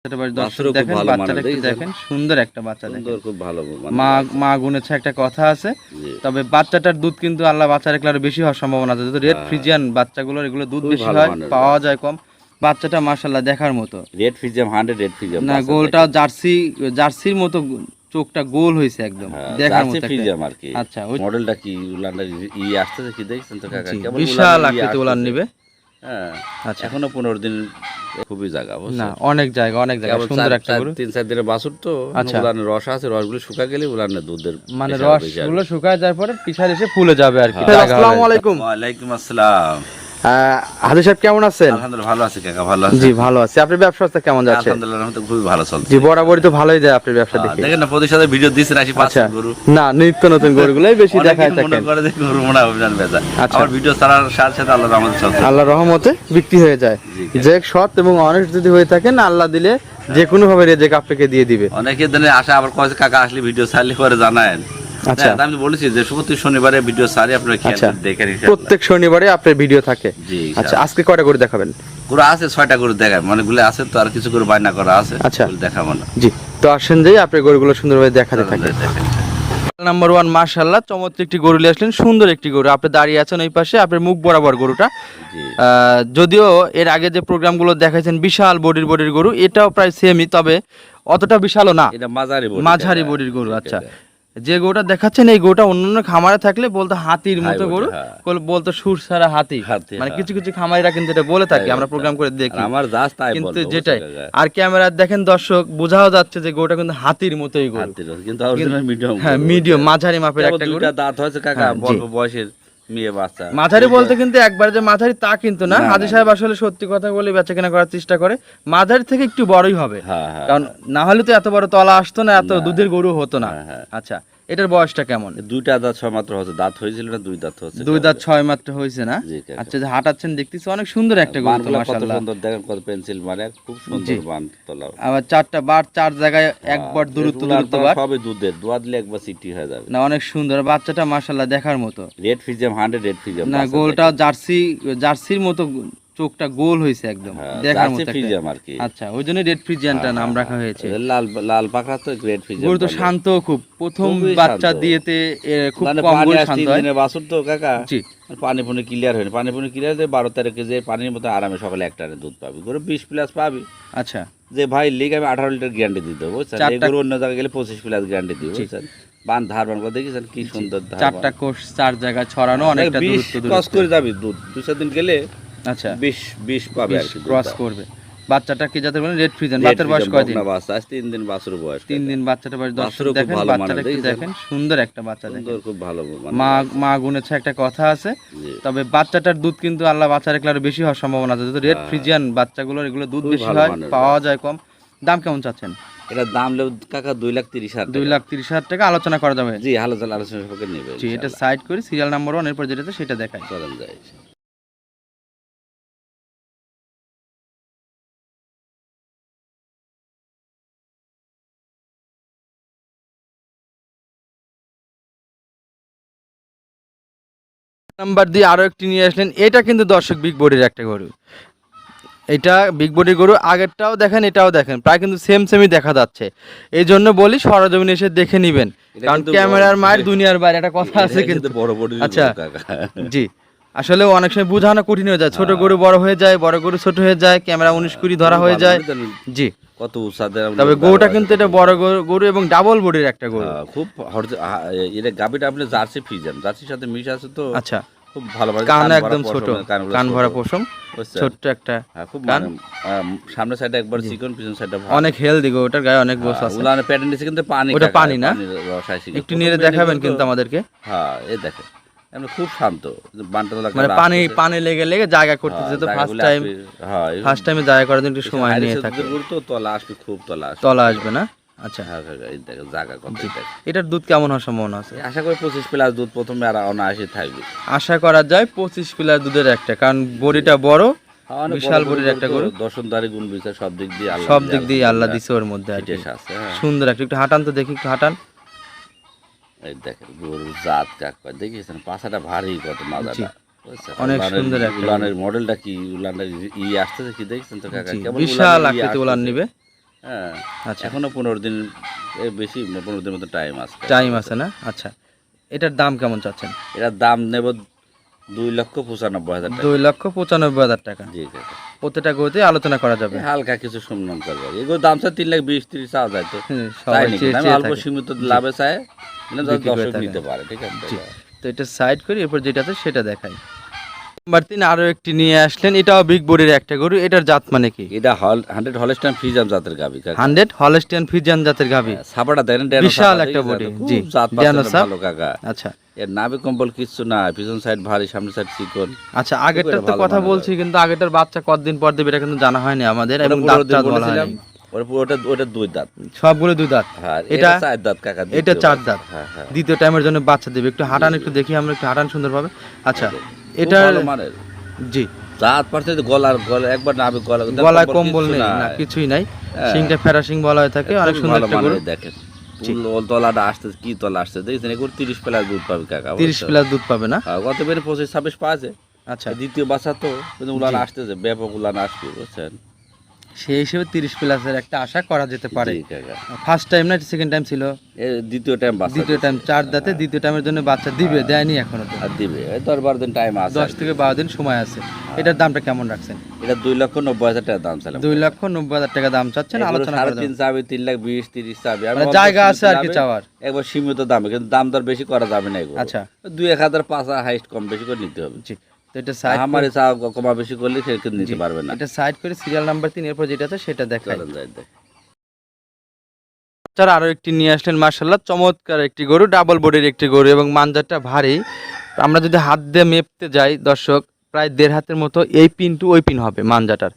দেখেন সুন্দর একটা বাচ্চা, দেখেন খুব ভালো। মা গুনেছে একটা কথা আছে, তবে বাচ্চাটার দুধ কিন্তু আল্লাহ বাচ্চা রাখলে আরো বেশি হওয়ার সম্ভাবনা আছে। যেহেতু রেড ফ্রিজিয়ান বাচ্চাগুলোর এগুলো দুধ বেশি হয়, পাওয়া যায় কম। বাচ্চাটা মাশাআল্লাহ দেখার মতো। রেড ফ্রিজিয়াম 100 রেড ফ্রিজিয়াম না, গোলটা জার্সির মতো, চোখটা গোল হয়েছে একদম দেখার মতো ফ্রিজিয়াম আর কি। আচ্ছা, ওই মডেলটা কি উলান্ডার আসছে কি দেখছেন তো কাকা, কেমন বিশাল আকৃতি উলান নিবে। হ্যাঁ, আচ্ছা, এখনো 15 দিন খুবই জায়গা, না অনেক জায়গা সুন্দর একটা গরু। 3-4 দিনের বাছুর তো, উলানের রস আছে, রসগুলো শুকা গেলে উলানের দুধের মানে রসগুলো শুকায় যাওয়ার পরে পিছার এসে ফুলে যাবে আর কি। আসসালামু আলাইকুম। ওয়ালাইকুম আসসালাম। হাজি সাহেব কেমন আছেন? আলহামদুলিল্লাহ ভালো আছি কাকা, ভালো আছি। জি ভালো আছি। আপনার ব্যবসা কেমন যাচ্ছে? আলহামদুলিল্লাহ তো খুবই ভালো চলছে। জি, বরাবরই তো ভালোই যায় আপনার ব্যবসা দেখে। দেখেন না প্রতিশত ভিডিও দিছেন আসি পাঁচ গরু। না, নিত্য নতুন গরুগুলাই বেশি দেখায় থাকে। মনে করে যে গরু মোড়া অভিযান বেচা। আমার ভিডিও ছাড়ার সাথে সাথে আল্লাহর রহমতে চলছে। আল্লাহর রহমতে বিক্রি হয়ে যায়। যে সৎ এবং অনেস্ট যদি হয়ে থাকেন, আল্লাহ দিলে যে কোনো ভাবে রেজেক আপনাকে দিয়ে দিবে। অনেকে দিনে আসে আবার কয় কাকা আসলে ভিডিও ছাড়লে করে জানায়েন। আচ্ছা, আমি বলেছি যে প্রতি শনিবারে ভিডিও ছাড়ি, আপনারা খেয়াল দেখেন। প্রত্যেক শনিবারে আপনার ভিডিও থাকে। আচ্ছা, আজকে কয়টা করে দেখাবেন? গরু আছে 6টা গরু দেখাবেন, মানে গুলো আছে তো, আর কিছু করে বায়না করা আছে। আচ্ছা, দেখাবো না। জি, তো আসেন যাই আপনার গরুগুলো সুন্দরভাবে দেখাতে থাকেন। নাম্বার 1 মাশাআল্লাহ চমৎকার একটি গরু নিয়ে আসলেন, সুন্দর একটি গরু। আপনি দাঁড়িয়ে আছেন ওই পাশে, আপনার মুখ বরাবর গরুটা। যদিও এর আগে যে প্রোগ্রামগুলো দেখাইছেন বিশাল বডির গরু, এটাও প্রায় সেমই, তবে অতটা বিশালও না, এটা মাঝারি বডির গরু। আচ্ছা, যে গরুটা দেখাচ্ছেন এই গরুটা অন্যান্য খামারে থাকলে বলতো হাতির মতো গরু, বলতো সুর সারা হাতি, মানে কিছু কিছু খামারিরা কিন্তু এটা বলে থাকে, আমরা প্রোগ্রাম করে দেখি। কিন্তু যেটাই আর ক্যামেরা দেখেন দর্শক, বোঝাও যাচ্ছে যে গরুটা কিন্তু হাতির মতোই গরু, কিন্তু মিডিয়াম মাঝারি মাপের একটা গরু। দাঁত হয়েছে কাকা, অল্প বয়সের মেয়ে বাচ্চা। মাঝারি বলতে কিন্তু একবার যে মাঝারি তা কিন্তু না। হাজি সাহেব আসলে সত্যি কথা বলে বেচা কেনা করার চেষ্টা করে, মাঝারি থেকে একটু বড়ই হবে, কারণ না হলে তো এত বড় তলা আসতো না, এত দুধের গরু হতো না। আচ্ছা, এটার বয়সটা কেমন? 2টা দাঁত 6 মাত্র হচ্ছে, দাঁত হয়েছিল না, 2 দাঁত হচ্ছে, 2 দাঁত 6 মাত্র হয়েছে না। আচ্ছা, যে হাঁটাচ্ছেন দেখতেছি অনেক সুন্দর একটা গরু, মাশাআল্লাহ সুন্দর, দেখেন কত পেন্সিল মানে খুব সুন্দর বান তোলা। আবার 4টা বার 4 জায়গায় একবার দূরত্ব বার, সবই দুধের, দোয়া দিলে একবার সিটি হয়ে যাবে। না, অনেক সুন্দর বাচ্চাটা মাশাআল্লাহ দেখার মতো। Red ফ্রিজিয়াম 100 red ফ্রিজিয়াম। না, গোলটা জার্সির মতো, চোখটা গোল হয়েছে একদম দেখার মতো ফ্রিজিয়াম আর কি। আচ্ছা, ওইজন্য রেড ফ্রিজিয়ানটা নাম রাখা হয়েছে। লাল পাকড়া তো রেড ফ্রিজিয়াম। গরু তো শান্ত খুব, প্রথম বাচ্চা দিয়েতে খুব কম গরু শান্ত হয়। 3 দিনের বাছুর তো কাকা। জি, পানি ক্লিয়ার হয়নি, পানি ক্লিয়ার হয়ে 12 তারিখে যে পানির মতো আরামে সকালে 1 টানে দুধ পাবি, গরু 20 প্লাস পাবি। আচ্ছা, যে ভাই লিগ আমি 18 লিটার গ্যারান্টি দিতে দেবো, এই গরু অন্য জায়গায় গেলে 25 প্লাস গ্যারান্টি দিব, বুঝছেন? বান ধার বান করে দেখেছেন কি সুন্দর ধার, 4টা কোষ 4 জায়গায় ছড়ানো, অনেকটা দূরত্ব ক্রস করে যাবি দুধ 2-4 দিন গেলে। আচ্ছা, 20 পাবে আর কি, ক্রস করবে। বাচ্চাটা কি জাতের বলেন? Red Friesian. বাচ্চার বয়স কয়দিন? বাচ্চা আজ 3 দিন বাছুর বয়স। 3 দিন বাচ্চাটার বয়স। দর্শক দেখেন বাচ্চাটা কি দেখেন, সুন্দর একটা বাচ্চা, দেখেন খুব ভালো। মা গুনেছে একটা কথা আছে, তবে বাচ্চাটার দুধ কিন্তু আল্লাহ বাচ্চা রাখলে আরো বেশি হওয়ার সম্ভাবনা আছে। যেহেতু রেড ফ্রিজিয়ান বাচ্চাগুলোর এগুলো দুধ বেশি হয়, পাওয়া যায় কম। দাম কেমন চাচ্ছেন? এটা দাম লেও কাকা 2,30,000 টাকা। 2,30,000 টাকা আলোচনা করা যাবে? জি, আলোচনা সবকে নেবে। জি, এটা সাইড করি, সিরিয়াল নাম্বার 1 এরপর যেটা সেটা দেখাই। চলেন যাই। নাম্বার দিয়ে আরো একটি নিয়ে আসলেন, এটা কিন্তু দর্শক বিগ বডির একটা গরু। এটা বিগ বডির গরু, আগেরটাও দেখেন এটাও দেখেন, প্রায় কিন্তু সেমই দেখা যাচ্ছে। এই জন্য বলি সরজমিনে এসে দেখে নিবেন, কারণ ক্যামেরার মায়ের দুনিয়ার বাইরে একটা কথা আছে কিন্তু। আচ্ছা, জি, আসলে অনেক সময় বোঝানো কঠিন হয়ে যায়, ছোট গরু বড় হয়ে যায়, বড় গরু ছোট হয়ে যায়, ক্যামেরা 19-20 ধরা হয়ে যায়। জি, কত উসাদে, তবে গরুটা কিন্তু এটা বড় গরু এবং ডাবল বডির একটা গরু, খুব এটা গাবিটা আপনি জার্সি ফ্রিজিয়াম, জার্সির সাথে মিশ আছে তো। আচ্ছা, খুব ভালো, কান একদম ছোট, কান ভরা পশম, ছোট্ট একটা খুব সামনের সাইডে একবার চিকন, পিছন সাইডে অনেক হেলদি গো, ওটার গায়ে অনেক গোছ আছে। উলানে প্যাটেন দিছে কিন্তু পানি, ওটা পানি না, একটু নিয়ে দেখাবেন কিন্তু আমাদেরকে। হ্যাঁ, এই দেখেন আমরা খুব শান্ত, মানে পানি লেগে জায়গা করতেছে তো, ফার্স্ট টাইমে জায়গা করার জন্য একটু সময় নিয়ে থাকে। তো তলা আসবে, খুব তলা আসবে না। আচ্ছা, জায়গা কত, এটার দুধ কেমন হওয়ার সম্ভাবনা আছে? আশা করি 25 প্লাস দুধ প্রথমে, আর 79 থাকবে আশা করা যায় 25 প্লাস দুধের একটা, কারণ বডিটা বড়, বিশাল বডির একটা গরু, দর্শনদারি গুণ বিচার সব দিক দিয়ে আল্লাহ দিছে ওর মধ্যে আর কি। সুন্দর একটা, একটু হাঁটান তো দেখি, একটু হাঁটান। এই দেখেন গরুর জাত কাকা, দেখেছেন পাছাটা ভারী, কত মাজাটা অনেক সুন্দর একটা। উলানের মডেলটা কি, উলানের আসছে কি দেখছেন তো কাকা, কেমন বিশাল আকৃতি উলান নিবে। হ্যাঁ আচ্ছা। এখনো 15 দিন বেশি 15 দিনের মতো টাইম আছে। টাইম আছে না? আচ্ছা, এটার দাম কেমন চাচ্ছেন? এটার দাম নেব 2,95,000 টাকা। 2,95,000 টাকা। জি কাকা। প্রত্যেকটা গরুতে আলোচনা করা যাবে। হালকা কিছু সম্মান করবে, এগুলো দাম চাই 3,20,30 চাওয়া যায় তো সবাই তাই নাকি? চেয়ে আমি চেয়ে অল্প থাকে। সীমিত লাভে চাই মানে বিক্রি করে দর্শক থাকে। নিতে পারে, ঠিক আছে জি। কাকা? তো এটা সাইড করি, এরপর যেটা আছে সেটা দেখাই। নাম্বার 3 আরো একটি নিয়ে আসলেন, এটাও বিগ বডির একটা গরু। এটার জাত মানে কি? এটা 100 হলস্টাইন ফ্রিজিয়ান জাতের গাভী কাকা। 100 হলস্টিয়ান ফ্রিজিয়ান জাতের গাভী। ছাপাটা দেখেন ড্যানো বিশাল ছাপা, একটা ঠিক আছে? বডি। খুব জি, জাত ড্যানো পার্সেন্ট ছাপ। ভালো কাকা। আচ্ছা এর নাভি কম্বল কিচ্ছু না, পিছন সাইড ভারী, সামনের সাইড চিকন। আচ্ছা, আগেরটার তো ভালো কথা মানের বলছি, কিন্তু আগেরটার বাচ্চা কতদিন পর দেবে এটা কিন্তু জানা হয়নি আমাদের, ওটা এবং পুরো দাঁত দিন টাত বলা বলেছিলাম, হয়নি। ওটা 2 দাঁত। সবগুলো 2 দাঁত। হ্যাঁ এটা এটা 4 দাঁত কাকা। এটা দ্বিতীয় 4 বাচ্চা। দাঁত। হ্যাঁ হ্যাঁ। দ্বিতীয় টাইমের জন্য বাচ্চা দেবে। একটু হাঁটান, একটু দেখি আমরা, একটু হাঁটান সুন্দরভাবে। আচ্ছা, খুব এটা ভালো মানের। জি, জাত পার্সেন্ট গলার একবার নাভি গলায় কম্বল নেই না, কিছুই নাই। হ্যাঁ। শিংটা ফেরা শিং বলা হয়ে থাকে, অনেক সুন্দর একটা গরু। দেখেন জি। তলাটা আসছে, কি তলা আসছে দেখছেন, এগুলো 30 প্লাস দুধ পাবে কাকা। 30 প্লাস দুধ পাবে না? গত বেড়ে 25-26 পাওয়াছে। আচ্ছা, দ্বিতীয় বাচ্চা তো কিন্তু উলান জি। আসতেছে, ব্যাপক উলান আসবে বুঝছেন। সেই হিসেবে 30 প্লাসের একটা আশা করা যেতে পারে। জি কাকা। ফার্স্ট টাইম না সেকেন্ড টাইম ছিল? দ্বিতীয় টাইম বাচ্চা দ্বিতীয় টাইম, 4 দাঁতে দ্বিতীয় টাইমের জন্য বাচ্চা দিবে, দেয়নি এখনো তো। আর দিবে, এই 10-12 দিন টাইম আছে। 10 থেকে 12 দিন সময় আছে। এটার দামটা কেমন রাখছেন? এটা 2,90,000 টাকা দাম চাইলাম। 2,90,000 টাকা দাম চাচ্ছেন, আলোচনা করা যাবে। 3.5 চাবি, 3,20,30 চাবি। আমি মানে অল্প জায়গা সীমিত আছে আর কি দামে, চাওয়ার। একবার সীমিত দামে, কিন্তু দাম দর বেশি করা যাবে না এগুলো। আচ্ছা। 2-1,000 5 হাইস্ট কম বেশি করে নিতে হবে। জি, তো এটা সাইড আমার চা কমা বেশি করলে সে কিন্তু নিতে পারবে না। এটা সাইড করে সিরিয়াল নাম্বার 3 এরপর যেটা আছে সেটা দেখাই। চলেন যাই দেখ। স্যার আরো একটি নিয়ে আসলেন, মাশাআল্লাহ চমৎকার একটি গরু, ডাবল বডির একটি গরু এবং মানজারটা ভারী। আমরা যদি হাত দিয়ে মেপতে যাই দর্শক, প্রায় 1.5 হাতের মতো এই পিন টু ওই পিন হবে মানজাটার।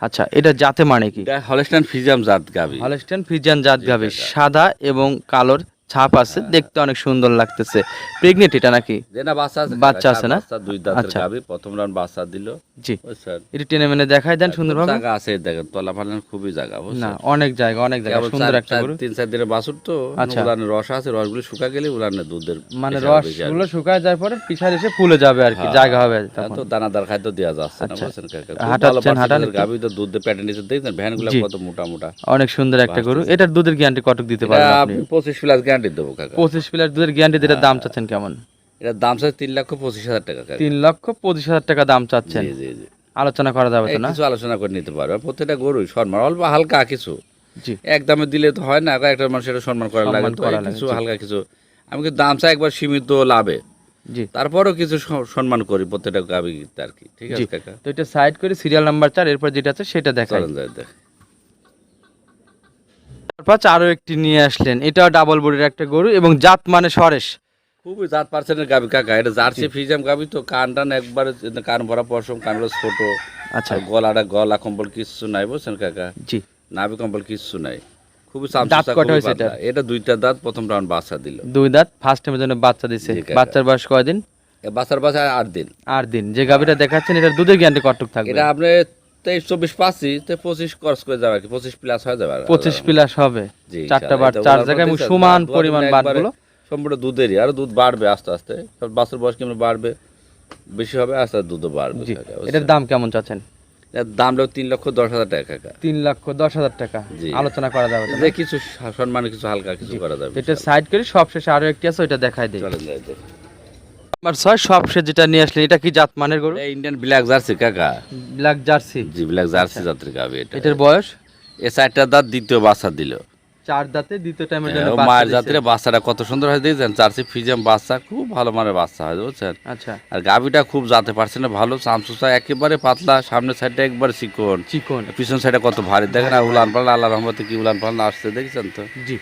আচ্ছা, এটা জাতে মানে কি? এটা হলস্টাইন ফ্রিজিয়ান জাত গাভী। হলস্টাইন ফ্রিজিয়ান জাত জি, গাভী, কাকা। সাদা এবং কালোর ছাপ আছে, দেখতে অনেক সুন্দর লাগতেছে। প্রেগনেন্ট এটা নাকি? যে না বাচ্চা আছে, বাচ্চা আছে না? বাচ্চা 2 দাঁতের আচ্ছা। গাভী, প্রথম রাউন্ড বাচ্চা দিল জি, বুঝছেন। এটা টেনে মেনে দেখাই দেন সুন্দরভাবে। জায়গা আছে দেখেন, তলা ফালান খুবই জায়গা না, বুঝছেন। অনেক জায়গা, অনেক জায়গা, কেবল সুন্দর একটা গরু। 3-4 দিনের বাছুর তো, আচ্ছা। উলানের রস আছে, রসগুলো শুকা গেলে উলানের দুধের মানে পেশাব বেশি আসবে। রসগুলো শুকায় যায় পরে পিছার এসে ফুলে যাবে আর কি, হ্যাঁ, জায়গা হবে তখন। তো দানাদার খাদ্য দেওয়া যাচ্ছে না আচ্ছা। বুঝছেন কাকা। হাঁটাচ্ছেন, হাঁটান একটু। গাভী তো দুধ প্যাটে নিচে দেখছেন, ভ্যানগুলো জি। কত মোটা মোটা। অনেক সুন্দর একটা গরু। বাড়তেছে। এটার দুধের গ্যারান্টি কতটুকু দিতে এটা পারবেন আপনি? আপনি 25 প্লাস গ্যারান্টি দেবো কাকা। 25 প্লাস দুধের গ্যারান্টি দিলে দাম চাচ্ছেন কেমন? এটার দাম চাই 3,25,000 টাকা কাকা। 3,25,000 টাকা দাম চাচ্ছেন। জি জি জি। আলোচনা করা যাবে তো এই না? কিছু আলোচনা করে নিতে পারবে, প্রত্যেকটা গরুই সম্মান অল্প হালকা কিছু, জি, একদমে দিলে তো হয় না, একটা মানুষের সম্মান করা লাগে, সম্মান তো করা এই লাগে, কিছু জি। হালকা কিছু। আমি কিন্তু দাম চাই একবার সীমিত লাভে, জি, তারপরেও কিছু সম্মান করি প্রত্যেকটা গাভী আর কি, ঠিক জি। আছে কাকা। তো এটা সাইড করে সিরিয়াল নাম্বার 4 এরপর যেটা আছে সেটা দেখাই। চলেন যাই দেখ। তারপর আরো একটি নিয়ে আসলেন, এটাও ডাবল বডির একটা গরু এবং জাত মানে সরেশ। খুবই জাত পার্সেন্টের গাভী কাকা, এটা জার্সি ফ্রিজিয়াম গাভী তো, কান টান একবার কান ভরা পশম, কানগুলো ছোট। আচ্ছা, আর গলা কম্বল কিচ্ছু নাই বুঝছেন কাকা, জি। নাভি কম্বল কিচ্ছু নাই, খুবই দাঁত চামচুচা, কয়টা খুবই হয়েছে পাতলা। এটা 2টা দাঁত, প্রথম রাউন্ড বাচ্চা দিল। 2 দাঁত, ফার্স্ট টাইমের জন্য বাচ্চা দিছে। জি, কাকা। বাচ্চার বয়স কয়দিন? এ বাচ্চার বাচ্চা 8 দিন। 8 দিন। যে গাভীটা দেখাচ্ছেন এটার দুধের গ্যারান্টি কতটুকু থাকবে? এটা আপনি 23-24 পাচ্ছি তো 25 খরচ করে যাবে আর কি, 25 প্লাস হয়ে যাবে আর। 25 প্লাস হবে। জি, 4টা বার ইনশাআল্লাহ। 4 এটা জায়গায় এবং ওলার সমান মধ্যে পরিমাণ একবারে বাটগুলো। সম্পূর্ণ দুধেরই, আর দুধ বাড়বে আস্তে আস্তে, বাচ্চার বয়স কেমন বাড়বে, বেশি হবে আস্তে আস্তে দুধও বাড়বে জি, কাকা, এটার বুঝছেন? দাম কেমন চাচ্ছেন? এর দাম হলো 3,10,000 টাকা কাকা। 3,10,000 টাকা। জি। আলোচনা করা যাবে তো না? যে কিছু সম্মানে কিছু হালকা কিছু করা যাবে। এটা সাইড করে সবশেষে আরো একটি আছে, ওইটা দেখাই দেই। চলেন যাই দেখ। নাম্বার 6 সবশেষে যেটা নিয়ে আসলেন, এটা কি জাত মানের গরু? এটা ইন্ডিয়ান ব্ল্যাক জার্সি কাকা। Black jersey. জি, ব্ল্যাক জার্সি জাতের গাভী এটা। এটার বয়স এ 4টা দাঁত, দ্বিতীয় বাচ্চা দিল। 4 দাঁতে, দ্বিতীয় টাইমের জন্য ও বাচ্চা মায়ের দিছে। জাতের বাচ্চাটা কত সুন্দর হয় দেখছেন, জার্সি ফ্রিজিয়াম বাচ্চা, খুব ভালো মানের বাচ্চা হয় বুঝছেন। আচ্ছা, আর গাভীটা খুব জাতে পারছে না ভালো, চামচুচা একেবারে পাতলা, সামনের সাইডটা একবার চিকন, চিকন। পিছন সাইডে কত ভারী দেখেন, আর উলান পালান আল্লাহ রহমতে কি উলান পালান আসছে দেখছেন তো, জি।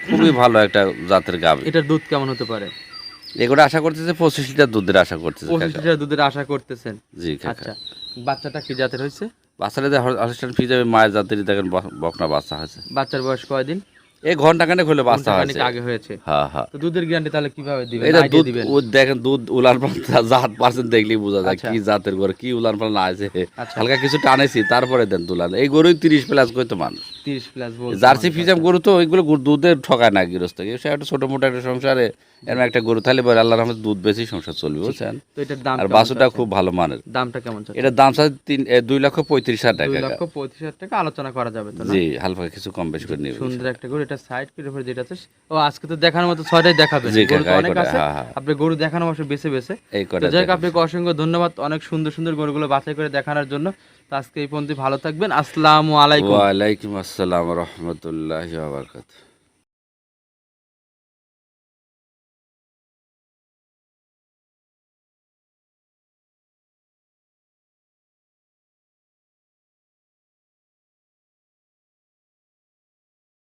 খুবই ভালো একটা জাতের গাভী। এটার দুধ কেমন হতে পারে? এগুলো আশা করতেছে 25 লিটার দুধের আশা করতেছে 25 কাকা। লিটার দুধের আশা করতেছেন। জি কাকা। আচ্ছা, বাচ্চাটা কি জাতের হয়েছে? বাচ্চাটা অসিস্ট্যান্ট ফ্রিজিয়াম মায়ের জাতেরই দেখেন, বকনা বাচ্চা হয়েছে। বাচ্চার বয়স কয়দিন? এই ঘন্টাখানেক হলে বাচ্চা ঘন্টাখানেক হয়েছে। আগে হয়েছে। হ্যাঁ হ্যাঁ। তো দুধের গ্যারান্টি তাহলে কিভাবে দিবেন, এটা আইডিয়া দুধ দিবেন? দেখেন দুধ উলান পালান জাত পার্সেন্ট দেখলেই বোঝা যায় আচ্ছা। কি জাতের গরু, কি উলান পালান আছে। আচ্ছা। হালকা কিছু টানেছি তারপরে দেন তুলান। এই গরুই 30+ কইতো মানুষ। 30 প্লাস বলতে জার্সি মানুষ ফিজাম আছে। গরু তো ওইগুলো দুধে ঠকায় না গৃহস্থকে। সে একটা ছোট মোটো একটা সংসারে এরকম একটা গরু থাকলে পরে আল্লাহর রহমতে দুধ বেশি সংসার চলবে, বুঝছেন। তো এটার দাম আর কেমন বাছুরটা চাচ্ছেন? খুব ভালো মানের। দামটা কেমন চাচ্ছেন? এটার দাম চাচ্ছে 2,35,000 টাকা। 2,35,000 টাকা আলোচনা করা যাবে তো না? জি, হালকা কিছু কম বেশি করে নিবে। সুন্দর একটা গরু, এটা সাইড করে পরে যেটা আছে। ও আজকে তো দেখানোর মতো 6টাই দেখাবেন, জি গরু তো কাকা, এই অনেক কটা, আছে। হ্যাঁ হ্যাঁ, আপনি গরু দেখানো অবশ্য বেছে বেছে। এই তো কটা যাই হোক, দেখেন। আপনাকে অসংখ্য ধন্যবাদ অনেক সুন্দর সুন্দর গরুগুলো বাছাই করে দেখানোর জন্য। তো আজকে এই পর্যন্ত ভালো থাকবেন। আসসালামু আলাইকুম। ওয়ালাইকুম আসসালাম রহমতুল্লাহ বারকাত।